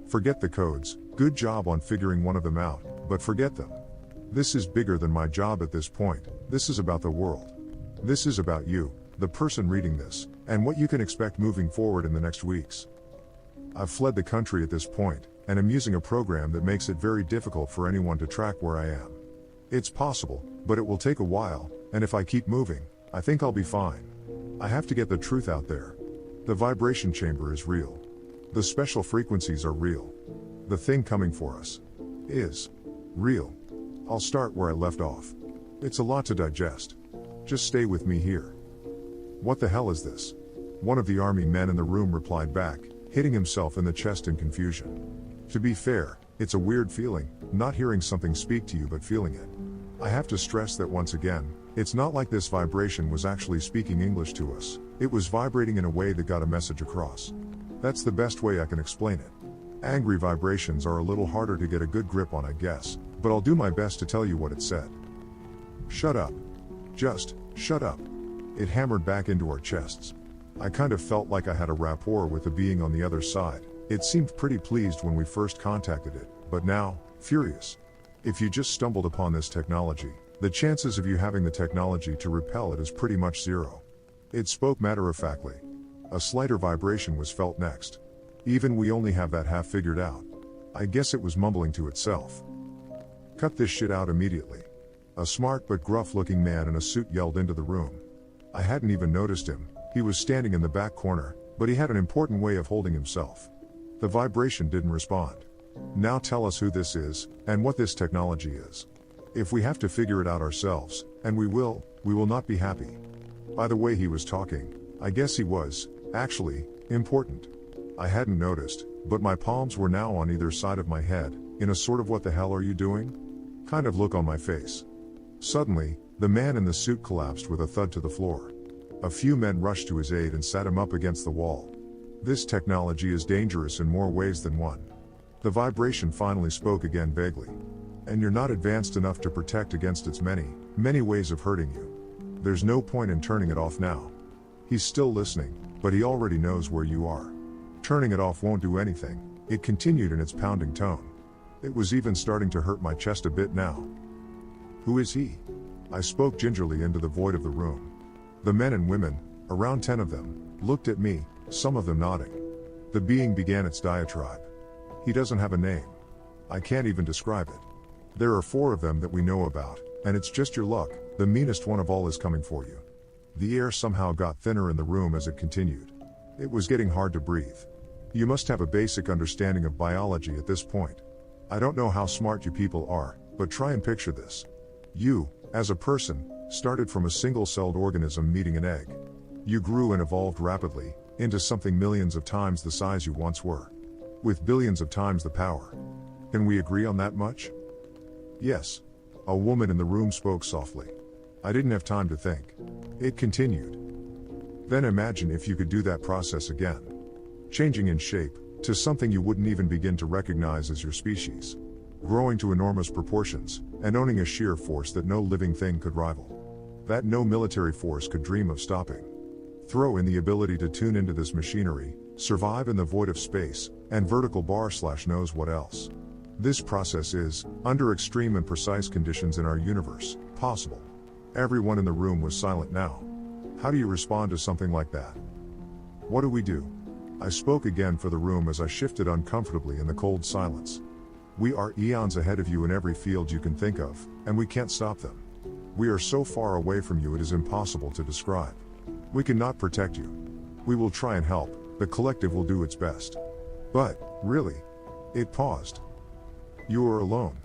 Forget the codes, good job on figuring one of them out, but forget them. This is bigger than my job at this point, this is about the world. This is about you, the person reading this, and what you can expect moving forward in the next weeks. I've fled the country at this point, and am using a program that makes it very difficult for anyone to track where I am. It's possible, but it will take a while, and if I keep moving, I think I'll be fine. I have to get the truth out there. The vibration chamber is real. The special frequencies are real. The thing coming for us is real. I'll start where I left off. It's a lot to digest. Just stay with me here. What the hell is this? One of the army men in the room replied back, hitting himself in the chest in confusion. To be fair, it's a weird feeling, not hearing something speak to you but feeling it. I have to stress that once again, it's not like this vibration was actually speaking English to us, it was vibrating in a way that got a message across. That's the best way I can explain it. Angry vibrations are a little harder to get a good grip on, I guess, but I'll do my best to tell you what it said. Shut up. Just, shut up. It hammered back into our chests. I kind of felt like I had a rapport with the being on the other side. It seemed pretty pleased when we first contacted it, but now, furious. If you just stumbled upon this technology, the chances of you having the technology to repel it is pretty much zero. It spoke matter-of-factly. A slighter vibration was felt next. Even we only have that half figured out. I guess it was mumbling to itself. Cut this shit out immediately. A smart but gruff-looking man in a suit yelled into the room. I hadn't even noticed him, he was standing in the back corner, but he had an important way of holding himself. The vibration didn't respond. Now tell us who this is, and what this technology is. If we have to figure it out ourselves, and we will not be happy. By the way he was talking, I guess he was, actually, important. I hadn't noticed, but my palms were now on either side of my head, in a sort of what the hell are you doing? kind of look on my face. Suddenly, the man in the suit collapsed with a thud to the floor. A few men rushed to his aid and sat him up against the wall. This technology is dangerous in more ways than one. The vibration finally spoke again vaguely. And you're not advanced enough to protect against its many ways of hurting you. There's no point in turning it off now. He's still listening, but he already knows where you are. Turning it off won't do anything, it continued in its pounding tone. It was even starting to hurt my chest a bit now. Who is he? I spoke gingerly into the void of the room. The men and women, around 10 of them, looked at me, some of them nodding. The being began its diatribe. He doesn't have a name. I can't even describe it. There are 4 of them that we know about, and it's just your luck, the meanest one of all is coming for you. The air somehow got thinner in the room as it continued. It was getting hard to breathe. You must have a basic understanding of biology at this point. I don't know how smart you people are, but try and picture this. You, as a person, started from a single-celled organism meeting an egg. You grew and evolved rapidly, into something millions of times the size you once were. With billions of times the power. Can we agree on that much? Yes. A woman in the room spoke softly. I didn't have time to think. It continued. Then imagine if you could do that process again. Changing in shape, to something you wouldn't even begin to recognize as your species. Growing to enormous proportions, and owning a sheer force that no living thing could rival. That no military force could dream of stopping. Throw in the ability to tune into this machinery, survive in the void of space, and vertical bar / knows what else. This process is, under extreme and precise conditions in our universe, possible. Everyone in the room was silent now. How do you respond to something like that? What do we do? I spoke again for the room as I shifted uncomfortably in the cold silence. We are eons ahead of you in every field you can think of, and we can't stop them. We are so far away from you it is impossible to describe. We cannot protect you. We will try and help, the collective will do its best. But, really? It paused. You are alone.